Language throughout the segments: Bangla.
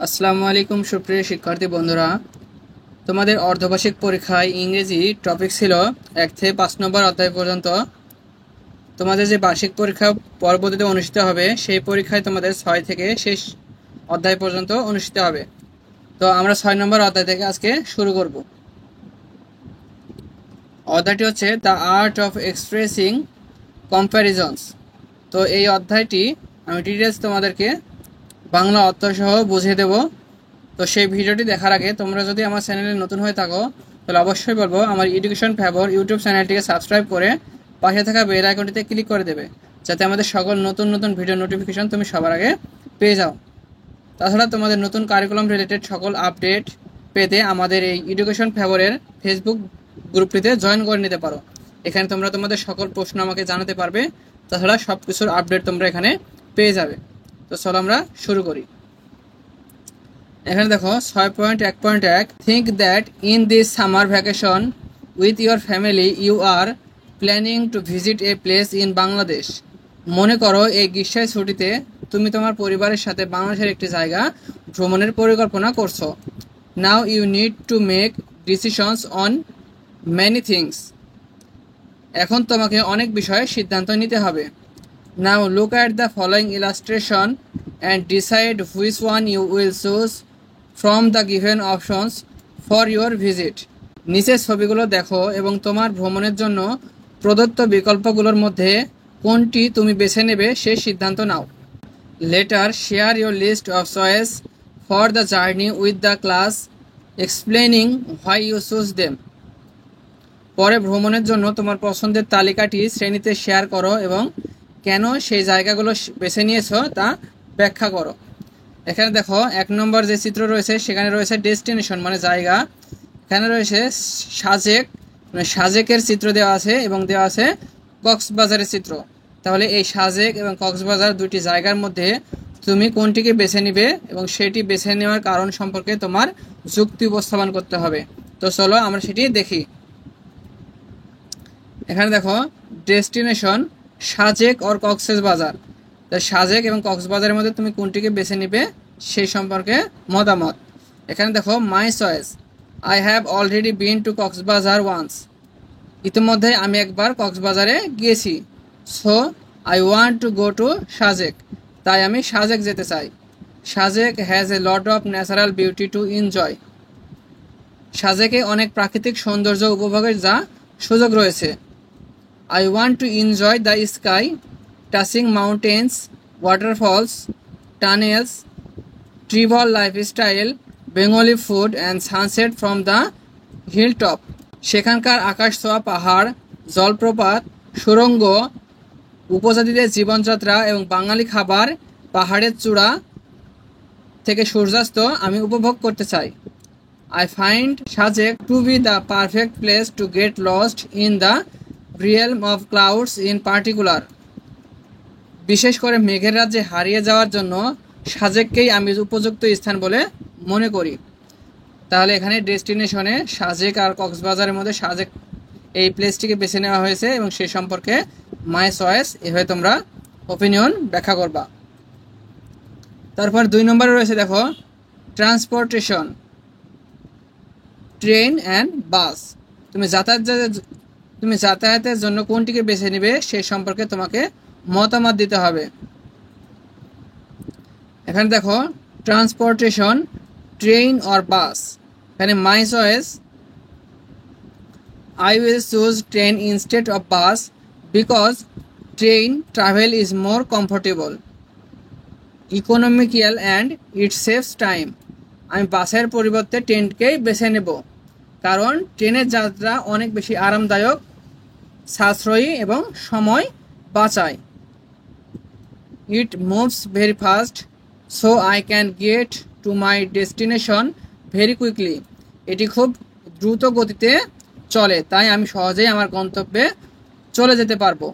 আসসালামু আলাইকুম সুপ্রিয় শিক্ষার্থী বন্ধুরা, তোমাদের অর্ধবার্ষিক পরীক্ষায় ইংরেজি টপিক ছিল 1 থেকে 5 নম্বর অধ্যায় পর্যন্ত। তোমাদের যে বার্ষিক পরীক্ষা পরবর্তীতে অনুষ্ঠিত হবে সেই পরীক্ষায় তোমাদের 6 থেকে শেষ অধ্যায় পর্যন্ত অনুষ্ঠিত হবে। তো আমরা 6 নম্বর অধ্যায় থেকে আজকে শুরু করব। অধ্যায়টি হচ্ছে দ্য আর্ট অফ এক্সপ্রেসিং কম্প্যারিজনস। তো এই অধ্যায়টি আমি ডিটেলস তোমাদেরকে বাংলা অর্থ সহ বুঝিয়ে দেব। তো সেই ভিডিওটি দেখার আগে তোমরা যদি আমার চ্যানেলে নতুন হয়ে থাকো তাহলে অবশ্যই বলবো আমার এডুকেশন ফেভার ইউটিউব চ্যানেলটিকে সাবস্ক্রাইব করে পাশে থাকা বেল আইকনটিতে ক্লিক করে দেবে, যাতে আমাদের সকল নতুন নতুন ভিডিও নোটিফিকেশন তুমি সবার আগে পেয়ে যাও। তাছাড়া তোমাদের নতুন কারিকুলাম রিলেটেড সকল আপডেট পেতে আমাদের এই এডুকেশন ফেভারের ফেসবুক গ্রুপটিতে জয়েন করে নিতে পারো। এখানে তোমরা তোমাদের সকল প্রশ্ন আমাকে জানাতে পারবে, তাছাড়া সব কিছুর আপডেট তোমরা এখানে পেয়ে যাবে। তো চলো আমরা শুরু করি। এখানে দেখো 6.1.1 think that in this summer vacation with your family you are planning to visit a place in Bangladesh. মনে করো এই গ্রীষ্মের ছুটিতে তুমি তোমার পরিবারের সাথে বাংলাদেশের একটি জায়গা ভ্রমণের পরিকল্পনা করছো। Now you need to make decisions on many things. এখন তোমাকে অনেক বিষয়ে সিদ্ধান্ত নিতে হবে। Now look at the following illustration and decide which one you will choose from the given options for your visit. নিচের ছবিগুলো দেখো এবং তোমার ভ্রমণের জন্য প্রদত্ত বিকল্পগুলোর মধ্যে কোনটি তুমি বেছে নেবে সেই সিদ্ধান্ত নাও। Later, share your list of choice for the journey with the class, explaining why you choose them. পরে ভ্রমণের জন্য তোমার পছন্দের তালিকাটি শ্রেণীতে শেয়ার করো এবং কেন সেই জায়গাগুলো বেছে নিয়েছো তা ব্যাখ্যা করো। এখানে দেখো 1 নম্বর যে চিত্র রয়েছে সেখানে রয়েছে ডেস্টিনেশন মানে জায়গা। এখানে রয়েছে সাজেক মানে সাজেকের চিত্র দেওয়া আছে এবং দেওয়া আছে কক্সবাজারের চিত্র। তাহলে এই সাজেক এবং কক্সবাজার দুটি জায়গার মধ্যে তুমি কোনটিকে বেছে নিবে এবং সেটি বেছে নেওয়ার কারণ সম্পর্কে তোমার যুক্তি উপস্থাপন করতে হবে। তো চলো আমরা সেটি দেখি। এখানে দেখো ডেস্টিনেশন সাজেক আর কক্সবাজার। সাজেক এবং কক্সবাজারের মধ্যে তুমি কোনটিকে বেছে নিবে সেই সম্পর্কে মতামত। এখানে দেখো my choice, I have already been to Cox's Bazar once. ইতিমধ্যে আমি একবার কক্সবাজারে গিয়েছি। So I want to go to Sajek, তাই আমি সাজেক যেতে চাই। Sajek has a lot of natural beauty to enjoy. সাজেকে অনেক প্রাকৃতিক সৌন্দর্য উপভোগের যা সুযোগ রয়েছে। I want to enjoy the sky, touching mountains, waterfalls, tunnels, tribal lifestyle, Bengali food and sunset from the hilltop. সেখানকার আকাশ ছোঁয়া পাহাড়, জলপ্রপাত, সুড়ঙ্গ, উপজাতিদের জীবনযাত্রা এবং বাঙালি খাবার, পাহাড়ের চূড়া থেকে সূর্যাস্ত আমি উপভোগ করতে চাই। I find Sajek to be the perfect place to get lost in the realm of clouds in particular. বিশেষ করে মেঘের রাজ্যে হারিয়ে যাওয়ার জন্য সাজেককেই আমি উপযুক্ত স্থান বলে মনে করি। তাহলে এখানে ডেস্টিনেশনে সাজেক আর কক্সবাজারের মধ্যে সাজেক এই প্লেসটিকে বেছে নেওয়া হয়েছে এবং সে সম্পর্কে মাই চয়েস এভাবে তোমরা ওপিনিয়ন ব্যাখ্যা করবা। তারপর 2 নম্বরে রয়েছে দেখো ট্রান্সপোর্টেশন, ট্রেন অ্যান্ড বাস। তুমি যাতায়াতের জন্য কোনটিকে বেছে নেবে সেই সম্পর্কে তোমাকে মতামত দিতে হবে। এখানে দেখো ট্রান্সপোর্টেশন, ট্রেন অর বাস। এখানে মাই choice, I will choose train instead of bus because train travel is more comfortable, economical and it saves time. আমি বাসের পরিবর্তে ট্রেনকেই বেছে নেব, কারণ ট্রেনের যাত্রা অনেক বেশি আরামদায়ক, সাশ্রয়ী এবং সময় বাঁচায়। It moves very fast so I can get to my destination very quickly. এটি খুব দ্রুত গতিতে চলে, তাই আমি সহজেই আমার গন্তব্যে চলে যেতে পারবো।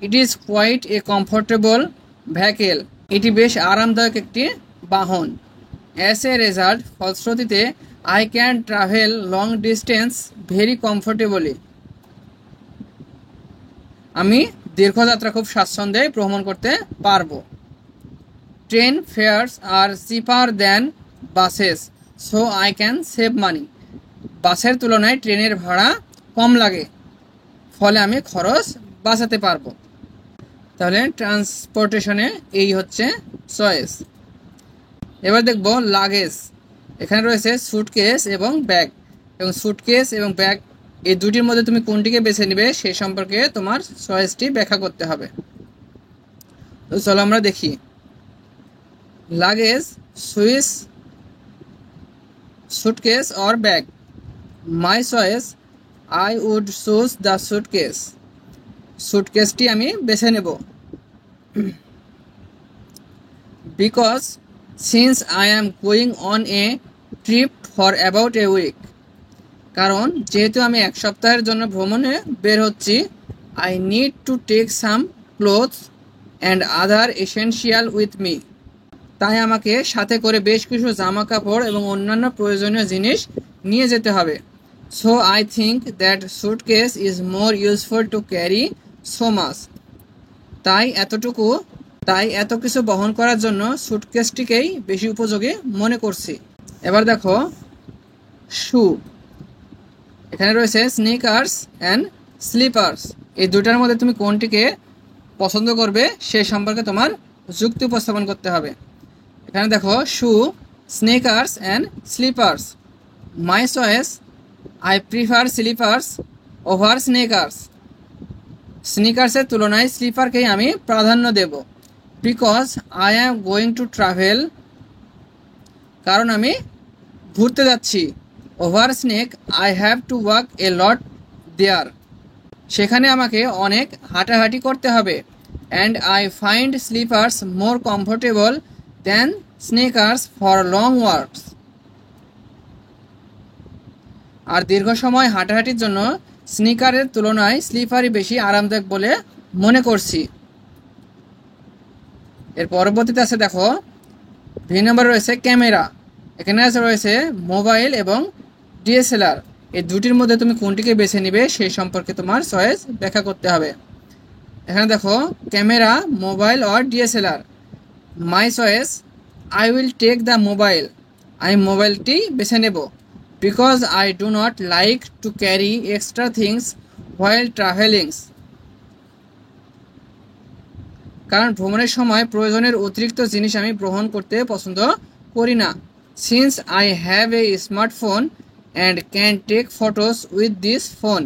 It is quite a comfortable vehicle. এটি বেশ আরামদায়ক একটি বাহন। অ্যাজ এ রেজাল্ট, ফলশ্রুতিতে I can travel long distance very comfortably. আমি দীর্ঘযাত্রা খুব স্বাচ্ছন্দ্যে ভ্রমণ করতে পারবো। Train fares are cheaper than buses so I can save money. বাসের তুলনায় ট্রেনের ভাড়া কম লাগে, ফলে আমি খরচ বাঁচাতে পারবো। তাহলে ট্রান্সপোর্টেশনে এই হচ্ছে চয়েস। এবার দেখব লাগেজ। এখানে রয়েছে সুটকেস এবং ব্যাগ, এবং সুটকেস এবং ব্যাগ এই দুটির মধ্যে তুমি কোনটিকে বেছে নেবে সেই সম্পর্কে তোমার চয়েসটি ব্যাখ্যা করতে হবে। তো চলো আমরা দেখি। Luggage, Swiss, suitcase or bag. My choice, I would choose the suitcase. সুটকেসটি আমি বেছে নেব। Because since I am going on a trip for about a week. কারণ যেহেতু আমি এক সপ্তাহের জন্য ভ্রমণে বের হচ্ছি, I need to take some clothes and other essential with me. তাই আমাকে সাথে করে বেশ কিছু জামা কাপড় এবং অন্যান্য প্রয়োজনীয় জিনিস নিয়ে যেতে হবে। So I think that suitcase is more useful to carry so much. তাই এত কিছু বহন করার জন্য সুটকেসটিকেই বেশি উপযোগী মনে করছি। এবার দেখো শু। এখানে রয়েছে স্নিকার্স অ্যান্ড স্লিপার্স। এই দুটার মধ্যে তুমি কোনটিকে পছন্দ করবে সে সম্পর্কে তোমার যুক্তি উপস্থাপন করতে হবে। এখানে দেখো shoe, sneakers and slippers. My choice, I prefer slippers over sneakers. স্নিকার্সের তুলনায় স্লিপারকেই আমি প্রাধান্য দেব। Because I am going to travel, কারণ আমি ঘুরতে যাচ্ছি। Over snake, I have to walk a lot there, সেখানে আমাকে অনেক হাঁটাহাঁটি করতে হবে। And I find slippers more comfortable than sneakers for long walks. আর দীর্ঘ সময় হাঁটাহাঁটির জন্য স্নিকারের তুলনায় স্লিপারই বেশি আরামদায়ক বলে মনে করছি। এর পরবর্তীতে আছে দেখো ভি নম্বর রয়েছে ক্যামেরা। এখানে রয়েছে মোবাইল এবং ডিএসএলআর। এই দুটির মধ্যে তুমি কোনটিকে বেছে নিবে সেই সম্পর্কে তোমার চয়েস ব্যাখ্যা করতে হবে। এখানে দেখো camera, mobile or DSLR. My choice, I will take the mobile. আমি মোবাইলটি বেছে নেব। Because I do not like to carry extra things while travellings. কারণ ভ্রমণের সময় প্রয়োজনের অতিরিক্ত জিনিস আমি গ্রহণ করতে পছন্দ করি না। Since I have a smartphone and can take photos with this phone.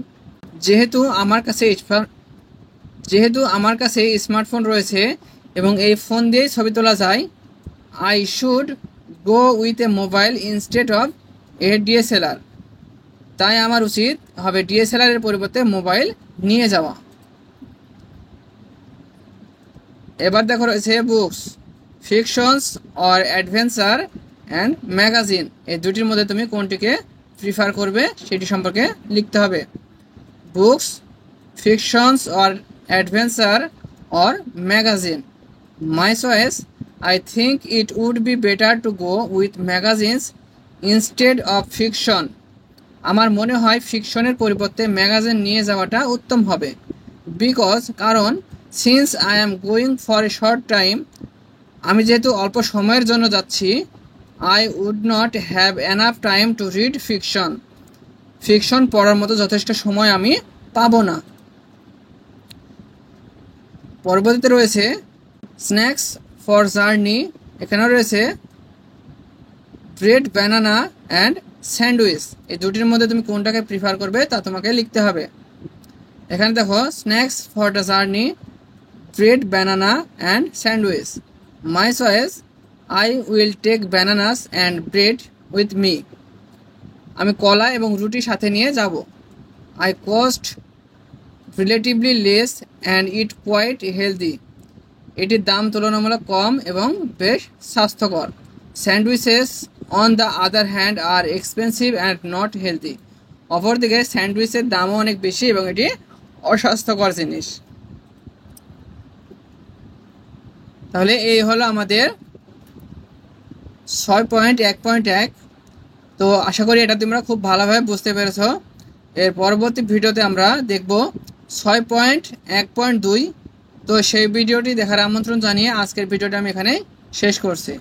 যেহেতু আমার কাছে স্মার্টফোন রয়েছে এবং এই ফোন দিয়েই ছবি তোলা যায়, I should go with a mobile instead of A DSLR. তাই আমার উচিত হবে ডিএসএলআর এর পরিবর্তে মোবাইল নিয়ে যাওয়া। এবার দেখো রয়েছে books, fictions or adventure and magazine. এই দুটির মধ্যে তুমি কোনটিকে প্রিফার করবে সেটি সম্পর্কে লিখতে হবে। Books, fictions or adventure or magazine. My choice, I think it would be better to go with magazines instead of fiction. আমার মনে হয় ফিকশনের পরিবর্তে ম্যাগাজিন নিয়ে যাওয়াটা উত্তম হবে। বিকজ, কারণ since I am going for a short time, আমি যেহেতু অল্প সময়ের জন্য যাচ্ছি, I would not have enough time to read fiction. Fiction পড়ার মতো যথেষ্ট সময় আমি পাবো না। পরবর্তীতে রয়েছে স্ন্যাক্স ফর জার্নি। এখানে রয়েছে ব্রেড, ব্যানানা অ্যান্ড স্যান্ডউইচ। এই দুটির মধ্যে তুমি কোনটাকে প্রিফার করবে তা তোমাকে লিখতে হবে। এখানে দেখো snacks for the journey, bread, banana and sandwich. My choice, I will take bananas and bread with me. আমি কলা এবং রুটি সাথে নিয়ে যাব। I cost relatively less and it quite healthy. এটির দাম তুলনামূলক কম এবং বেশ স্বাস্থ্যকর। Sandwiches on the other hand are expensive and not healthy. অপরদিকে স্যান্ডউইচের দামও অনেক বেশি এবং এটি অস্বাস্থ্যকর জিনিস। তাহলে এই হলো আমাদের 6.1.1। তো আশা করি এটা তোমরা খুব ভালোভাবে বুঝতে পেরেছো। এর পরবর্তী ভিডিওতে আমরা দেখব 6.1.2 তো সেই ভিডিওটি দেখার আমন্ত্রণ জানিয়ে আজকের ভিডিওটা আমি এখানে শেষ করছি।